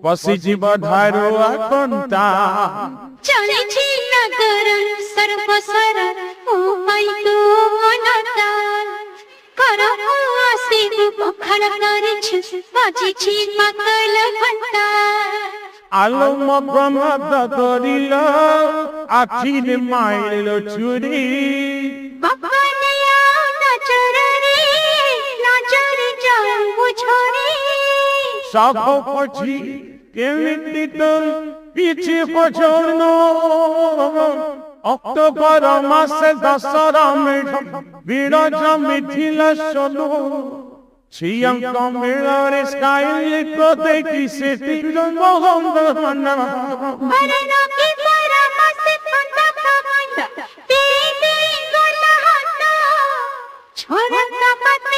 বসিছি বধারো আকন্তা চলেছি নগর সর্বসর ও মাই তো অনতা করো আসি পখল করেছি বাজিছি পাতল ঘন্টা আলম প্রমাদ করিল আখির মাইল চুরি বাবানিয়া নজরে নজরে যাও বুঝরে সব পছি কেমিতি তোর পিছে পছন্দ অক্টোবর মাসে দশরা মেঢ বিরজ মিথিল সোনো শ্রীয়ঙ্ক মেলরে স্কাইলিক দেখি সেটি মোহন্দ বরনা কি পরমাস খন্ডা খন্ডা তেরে তেরে গোলা হাত ছড়া কাপতে